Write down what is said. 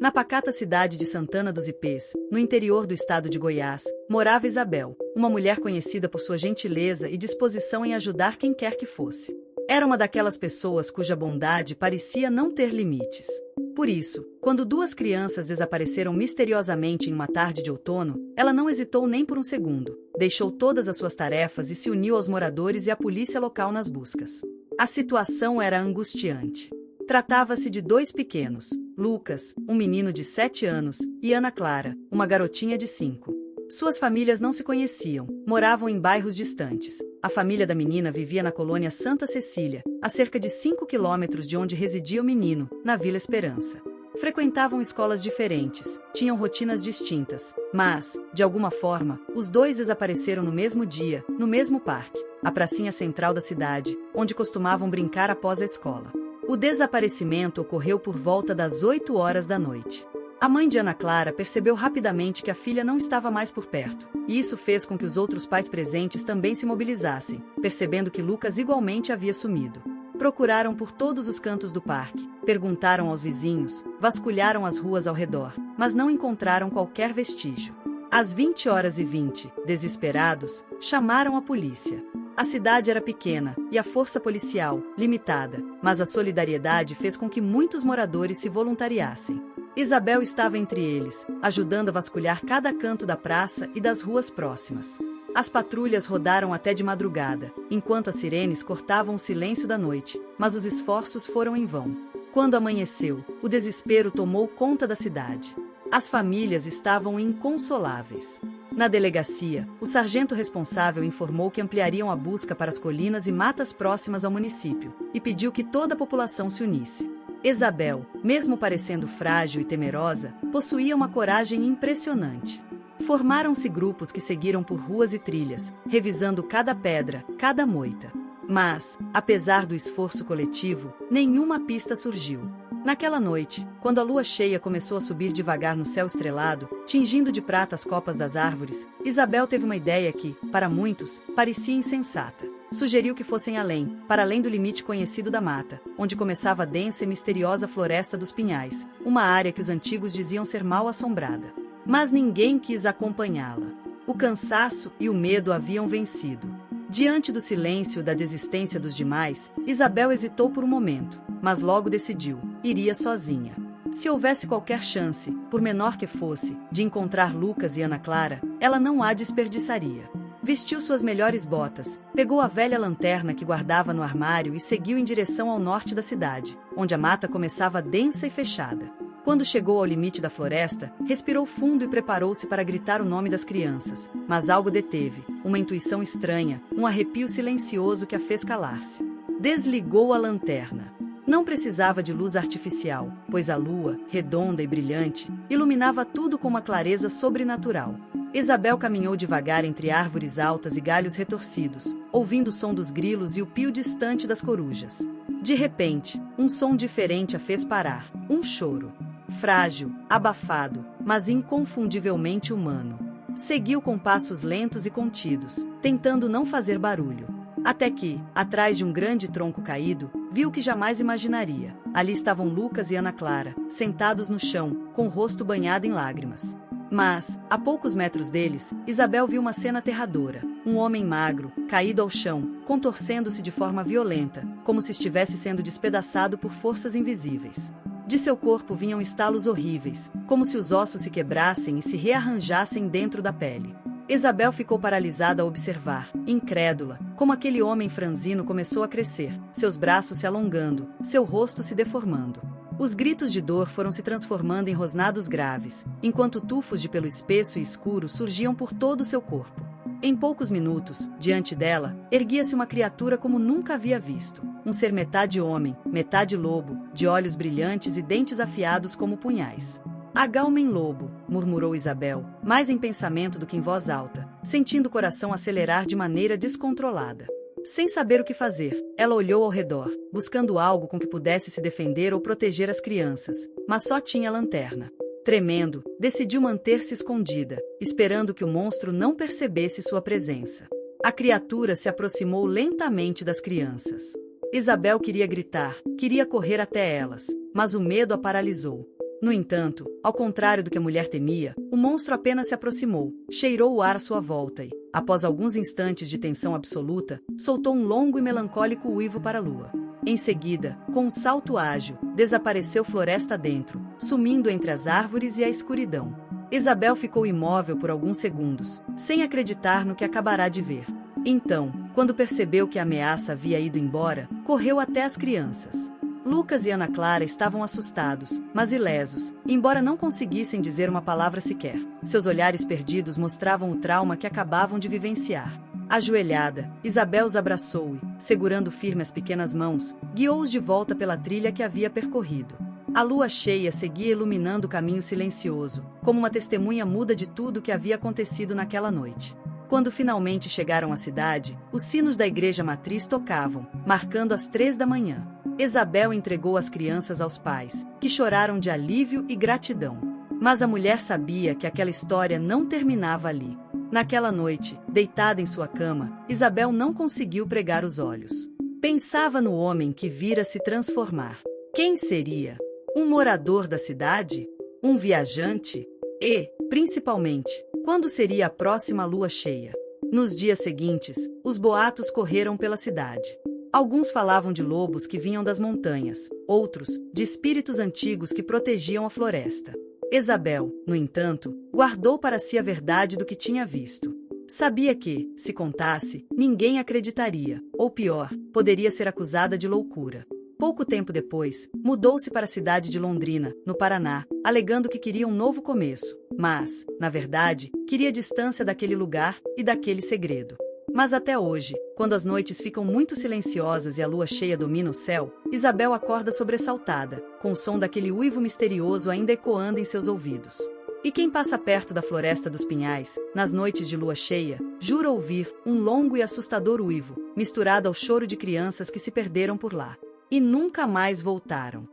Na pacata cidade de Santana dos Ipês, no interior do estado de Goiás, morava Isabel, uma mulher conhecida por sua gentileza e disposição em ajudar quem quer que fosse. Era uma daquelas pessoas cuja bondade parecia não ter limites. Por isso, quando duas crianças desapareceram misteriosamente em uma tarde de outono, ela não hesitou nem por um segundo, deixou todas as suas tarefas e se uniu aos moradores e à polícia local nas buscas. A situação era angustiante. Tratava-se de dois pequenos, Lucas, um menino de 7 anos, e Ana Clara, uma garotinha de 5. Suas famílias não se conheciam, moravam em bairros distantes. A família da menina vivia na colônia Santa Cecília, a cerca de 5 quilômetros de onde residia o menino, na Vila Esperança. Frequentavam escolas diferentes, tinham rotinas distintas, mas, de alguma forma, os dois desapareceram no mesmo dia, no mesmo parque, a pracinha central da cidade, onde costumavam brincar após a escola. O desaparecimento ocorreu por volta das 8 horas da noite. A mãe de Ana Clara percebeu rapidamente que a filha não estava mais por perto, e isso fez com que os outros pais presentes também se mobilizassem, percebendo que Lucas igualmente havia sumido. Procuraram por todos os cantos do parque, perguntaram aos vizinhos, vasculharam as ruas ao redor, mas não encontraram qualquer vestígio. Às 20h20, desesperados, chamaram a polícia. A cidade era pequena e a força policial, limitada, mas a solidariedade fez com que muitos moradores se voluntariassem. Isabel estava entre eles, ajudando a vasculhar cada canto da praça e das ruas próximas. As patrulhas rodaram até de madrugada, enquanto as sirenes cortavam o silêncio da noite, mas os esforços foram em vão. Quando amanheceu, o desespero tomou conta da cidade. As famílias estavam inconsoláveis. Na delegacia, o sargento responsável informou que ampliariam a busca para as colinas e matas próximas ao município, e pediu que toda a população se unisse. Isabel, mesmo parecendo frágil e temerosa, possuía uma coragem impressionante. Formaram-se grupos que seguiram por ruas e trilhas, revisando cada pedra, cada moita. Mas, apesar do esforço coletivo, nenhuma pista surgiu. Naquela noite, quando a lua cheia começou a subir devagar no céu estrelado, tingindo de prata as copas das árvores, Isabel teve uma ideia que, para muitos, parecia insensata. Sugeriu que fossem além, para além do limite conhecido da mata, onde começava a densa e misteriosa floresta dos pinhais, uma área que os antigos diziam ser mal assombrada. Mas ninguém quis acompanhá-la. O cansaço e o medo haviam vencido. Diante do silêncio e da desistência dos demais, Isabel hesitou por um momento, mas logo decidiu, iria sozinha. Se houvesse qualquer chance, por menor que fosse, de encontrar Lucas e Ana Clara, ela não a desperdiçaria. Vestiu suas melhores botas, pegou a velha lanterna que guardava no armário e seguiu em direção ao norte da cidade, onde a mata começava densa e fechada. Quando chegou ao limite da floresta, respirou fundo e preparou-se para gritar o nome das crianças, mas algo deteve, uma intuição estranha, um arrepio silencioso que a fez calar-se. Desligou a lanterna. Não precisava de luz artificial, pois a lua, redonda e brilhante, iluminava tudo com uma clareza sobrenatural. Isabel caminhou devagar entre árvores altas e galhos retorcidos, ouvindo o som dos grilos e o pio distante das corujas. De repente, um som diferente a fez parar, um choro. Frágil, abafado, mas inconfundivelmente humano. Seguiu com passos lentos e contidos, tentando não fazer barulho. Até que, atrás de um grande tronco caído, viu o que jamais imaginaria. Ali estavam Lucas e Ana Clara, sentados no chão, com o rosto banhado em lágrimas. Mas, a poucos metros deles, Isabel viu uma cena aterradora. Um homem magro, caído ao chão, contorcendo-se de forma violenta, como se estivesse sendo despedaçado por forças invisíveis. De seu corpo vinham estalos horríveis, como se os ossos se quebrassem e se rearranjassem dentro da pele. Isabel ficou paralisada a observar, incrédula, como aquele homem franzino começou a crescer, seus braços se alongando, seu rosto se deformando. Os gritos de dor foram se transformando em rosnados graves, enquanto tufos de pelo espesso e escuro surgiam por todo o seu corpo. Em poucos minutos, diante dela, erguia-se uma criatura como nunca havia visto. Um ser metade homem, metade lobo, de olhos brilhantes e dentes afiados como punhais. Agalmen-lobo, murmurou Isabel, mais em pensamento do que em voz alta, sentindo o coração acelerar de maneira descontrolada. Sem saber o que fazer, ela olhou ao redor, buscando algo com que pudesse se defender ou proteger as crianças, mas só tinha lanterna. Tremendo, decidiu manter-se escondida, esperando que o monstro não percebesse sua presença. A criatura se aproximou lentamente das crianças. Isabel queria gritar, queria correr até elas, mas o medo a paralisou. No entanto, ao contrário do que a mulher temia, o monstro apenas se aproximou, cheirou o ar à sua volta e, após alguns instantes de tensão absoluta, soltou um longo e melancólico uivo para a lua. Em seguida, com um salto ágil, desapareceu floresta dentro, sumindo entre as árvores e a escuridão. Isabel ficou imóvel por alguns segundos, sem acreditar no que acabará de ver. Então, quando percebeu que a ameaça havia ido embora, correu até as crianças. Lucas e Ana Clara estavam assustados, mas ilesos, embora não conseguissem dizer uma palavra sequer. Seus olhares perdidos mostravam o trauma que acabavam de vivenciar. Ajoelhada, Isabel os abraçou e, segurando firme as pequenas mãos, guiou-os de volta pela trilha que havia percorrido. A lua cheia seguia iluminando o caminho silencioso, como uma testemunha muda de tudo o que havia acontecido naquela noite. Quando finalmente chegaram à cidade, os sinos da igreja matriz tocavam, marcando as 3 da manhã. Isabel entregou as crianças aos pais, que choraram de alívio e gratidão. Mas a mulher sabia que aquela história não terminava ali. Naquela noite, deitada em sua cama, Isabel não conseguiu pregar os olhos. Pensava no homem que vira se transformar. Quem seria? Um morador da cidade? Um viajante? E, principalmente, quando seria a próxima lua cheia? Nos dias seguintes, os boatos correram pela cidade. Alguns falavam de lobos que vinham das montanhas, outros, de espíritos antigos que protegiam a floresta. Isabel, no entanto, guardou para si a verdade do que tinha visto. Sabia que, se contasse, ninguém acreditaria, ou pior, poderia ser acusada de loucura. Pouco tempo depois, mudou-se para a cidade de Londrina, no Paraná, alegando que queria um novo começo, mas, na verdade, queria distância daquele lugar e daquele segredo. Mas até hoje, quando as noites ficam muito silenciosas e a lua cheia domina o céu, Isabel acorda sobressaltada, com o som daquele uivo misterioso ainda ecoando em seus ouvidos. E quem passa perto da Floresta dos Pinhais, nas noites de lua cheia, jura ouvir um longo e assustador uivo, misturado ao choro de crianças que se perderam por lá e nunca mais voltaram.